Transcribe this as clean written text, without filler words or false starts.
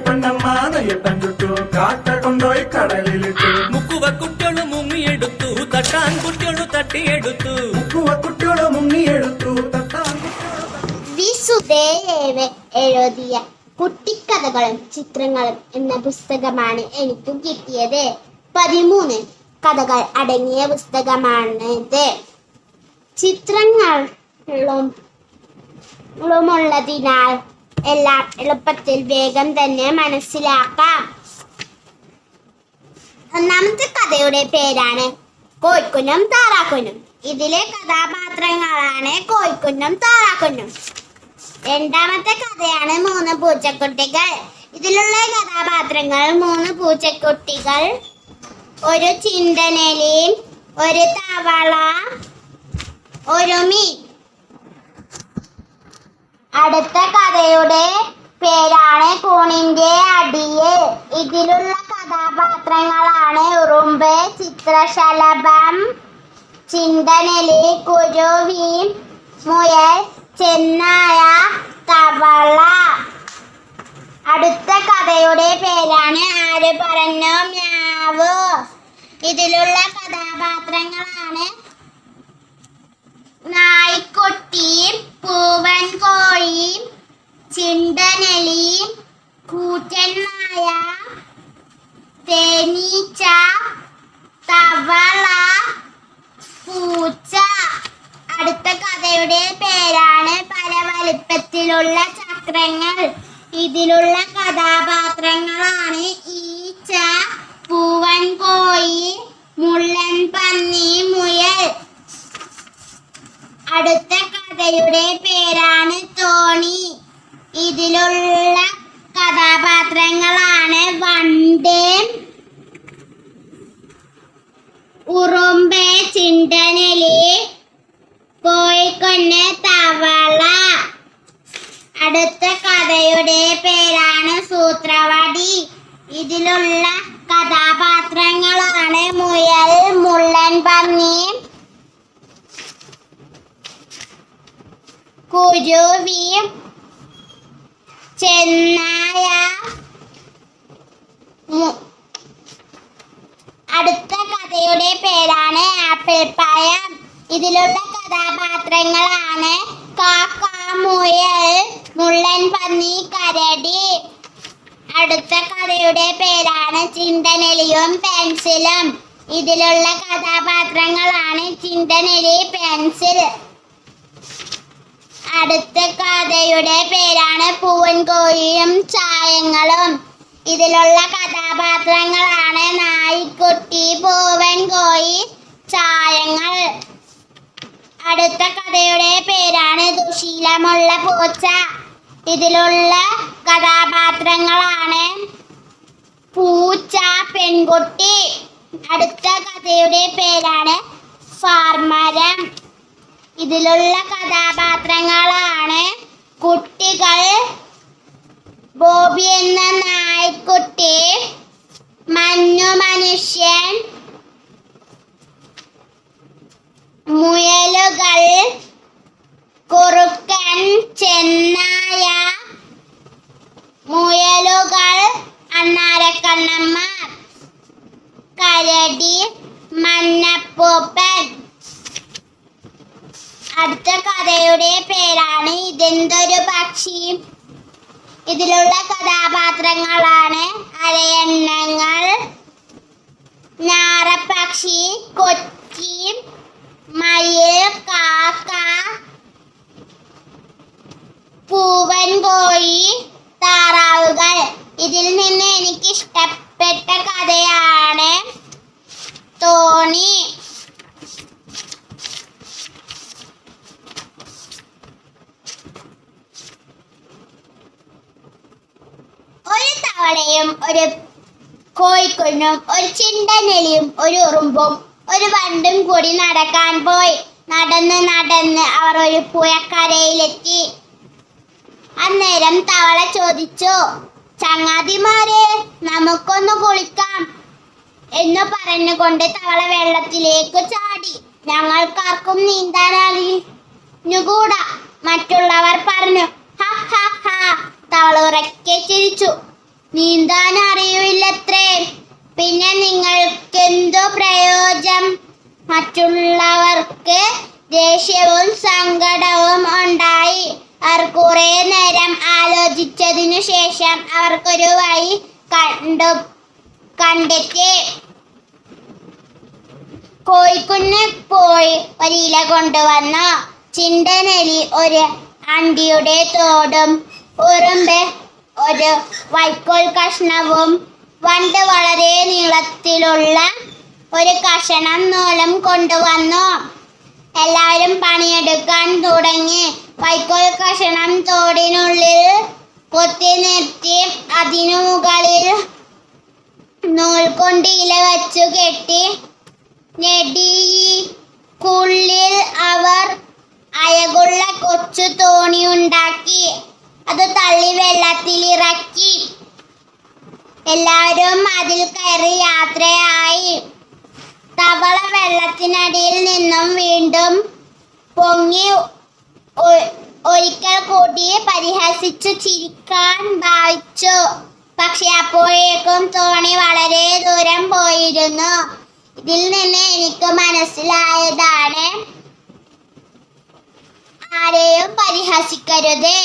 പെണ്ണമ്മ നെയ്യട്ടം ചുട്ടു കാക്ക കൊണ്ടോയി കടലിലിട്ടു. മുക്കുവ കുട്ടികള് മുങ്ങിയെടുത്തു, തട്ടാൻ കുട്ടികള് തട്ടിയെടുത്തു. മുക്കുവ കുട്ടികള് മുങ്ങിയെടുത്തു, തട്ടാൻ വിസുദേവ് എഴുതിയ കുട്ടിക്കഥകളും ചിത്രങ്ങളും എന്ന പുസ്തകമാണ് എനിക്ക് കിട്ടിയത്. 13 കഥകൾ അടങ്ങിയ പുസ്തകമാണിത്. ചിത്രങ്ങളുള്ളതിനാൽ എല്ലാം എളുപ്പത്തിൽ വേഗം തന്നെ മനസ്സിലാക്കാം. ഒന്നാമത്തെ കഥയുടെ പേരാണ് കോഴിക്കുഞ്ഞും താറാക്കുഞ്ഞും. ഇതിലെ കഥാപാത്രങ്ങളാണ് കോഴിക്കുഞ്ഞും താറാക്കുഞ്ഞും. രണ്ടാമത്തെ കഥയാണ് 3 പൂച്ചക്കുട്ടികൾ. ഇതിലുള്ള കഥാപാത്രങ്ങൾ 3 പൂച്ചക്കുട്ടികൾ, ഒരു ചിണ്ടനെലി, ഒരു തവള, ഒരു മീൻ. അടുത്ത കഥയുടെ പേരാണ് കൂണിന്റെ അടിയിൽ. ഇതിലുള്ള കഥാപാത്രങ്ങളാണ് ഉറുമ്പ്, ചിത്രശലഭം, ചിണ്ടനെലി, കുരുവി, മുയൽ, ചെന്നായ, തവള. അടുത്ത കഥയുടെ പേരാണ് ആര് പറഞ്ഞു മ്യാവ്. ഇതിലുള്ള കഥാപാത്രങ്ങളാണ് നായ്ക്കുട്ടിയും പൂവൻ കോഴിയും ചിണ്ടനെലിയും കൂറ്റൻ നായ, തേനീച്ച, തവള, പൂച്ച. അടുത്ത കഥയുടെ പേരാണ് പല വലിപ്പത്തിലുള്ള ചക്രങ്ങൾ. ഇതിലുള്ള കഥാപാത്രങ്ങളാണ് ഈച്ച, പൂവൻ കോഴി, മുള്ളൻ പന്നി, മുയൽ. അടുത്ത കഥയുടെ പേരാണ് തോണി. ഇതിലുള്ള കഥാപാത്രങ്ങളാണ് വണ്ട്, ഉറുമ്പ്, ചിണ്ടനെലി, കോഴിക്കുഞ്ഞ്, തവള. അടുത്ത കഥയുടെ പേരാണ് സൂത്രവടി. ഇതിലുള്ള കഥാപാത്രങ്ങളാണ് മുയൽ, മുള്ളൻ പന്നി, കുരുവി, ചെന്നായ. അടുത്ത കഥയുടെ പേരാണ് ആപ്പിൾ പഴം. ഇതിലുള്ള കഥാപാത്രങ്ങളാണ് കാക്ക, മുയൽ, മുള്ളൻ പന്നി, കരടി. അടുത്ത കഥയുടെ പേരാണ് ചിണ്ടനെലിയും പെൻസിലും. ഇതിലുള്ള കഥാപാത്രങ്ങളാണ് ചിണ്ടനെലി, പെൻസിൽ. അടുത്ത കഥയുടെ പേരാണ് പൂവൻ കോഴിയും ചായങ്ങളും. ഇതിലുള്ള കഥാപാത്രങ്ങളാണ് നായ്ക്കുട്ടി, പൂവൻ കോഴി, ചായങ്ങൾ. അടുത്ത കഥയുടെ പേരാണ് ദുശീലമുള്ള പൂച്ച. ഇതിലുള്ള കഥാപാത്രങ്ങളാണ് പൂച്ച, പെൺകുട്ടി. അടുത്ത കഥയുടെ പേരാണ് ഫാർമരം. ഇതിലുള്ള കഥാപാത്രങ്ങളാണ് കുട്ടികൾ, ബോബി എന്ന നായ്ക്കുട്ടി, മഞ്ഞു മനുഷ്യൻ, മുയലുകൾ, കുറുക്കൻ, ചെന്നായ, മുയലുകൾ, അണ്ണാരക്കണ്ണന്മാർ, കരടി, മഞ്ഞപ്പൂപ്പൻ. അടുത്ത കഥയുടെ പേരാണ് ഇതെന്തൊരു പക്ഷി. ഇതിലുള്ള കഥാപാത്രങ്ങളാണ് അരയന്നങ്ങൾ, ഞാറപ്പക്ഷി, കൊച്ചി, മയിൽ, കാക്ക, പൂവൻ കോഴി, താറാവുകൾ. ഇതിൽ നിന്ന് എനിക്ക് ഇഷ്ടപ്പെട്ട കഥയാണ് തോണി. ഒരു തവളയും ഒരു കോഴിക്കുഞ്ഞും ഒരു ചിണ്ടനെലിയും ഒരു ഉറുമ്പും ഒരു വണ്ടും കൂടി നടക്കാൻ പോയി. നടന്ന് നടന്ന് അവർ ഒരു പുഴക്കരയിലെത്തി. അന്നേരം തവള ചോദിച്ചു, ചങ്ങാതിമാരെ, നമുക്കൊന്ന് കുളിക്കാം എന്ന് പറഞ്ഞുകൊണ്ട് തവള വെള്ളത്തിലേക്ക് ചാടി. ഞങ്ങൾക്കാർക്കും നീന്താൻ അറിഞ്ഞുകൂടാ, മറ്റുള്ളവർ പറഞ്ഞു. ഹ ഹ ഹ. തവള ഉറക്കെ ചിരിച്ചു. നീന്താൻ അറിയില്ലത്രേ. പിന്നെ നിങ്ങൾക്കെന്തു പ്രയോജനം? മറ്റുള്ളവർക്ക് ദേഷ്യവും സങ്കടവും ഉണ്ടായി. അവർ കുറെ നേരം ആലോചിച്ചതിനു ശേഷം അവർക്കൊരു വഴി കണ്ടെത്തി. കോഴിക്കുഞ്ഞ് പോയി ഒരില കൊണ്ടുവന്നു. ചിണ്ടനെലി ഒരു അണ്ടിയുടെ തോടും ഉറുമ്പ് ഒരു വൈക്കോൽ കഷ്ണവും വണ്ട് വളരെ നീളത്തിലുള്ള ഒരു കഷണം നൂലും കൊണ്ടുവന്നു. എല്ലാവരും പണിയെടുക്കാൻ തുടങ്ങി. വൈക്കോൽ കഷണം തോടിനുള്ളിൽ കൊത്തി നിർത്തി അതിനു മുകളിൽ നൂൽ കൊണ്ട് ഇല വച്ചു കെട്ടി. നെടിക്കുള്ളിൽ അവർ അയകുള്ള കൊച്ചു തോണി ഉണ്ടാക്കി. അത് തള്ളി വെള്ളത്തിലിറക്കി. എല്ലാവരും അതിൽ കയറി യാത്രയായി. തവള വെള്ളത്തിനടിയിൽ നിന്നും വീണ്ടും പൊങ്ങി ഒരിക്കൽ കൂടി പരിഹസിച്ചു ചിരിക്കാൻ ഭാവിച്ചു. പക്ഷെ അപ്പോഴേക്കും തോണി വളരെ ദൂരം പോയിരുന്നു. ഇതിൽ നിന്ന് എനിക്ക് മനസ്സിലായതാണ്, ആരെയും പരിഹസിക്കരുത്.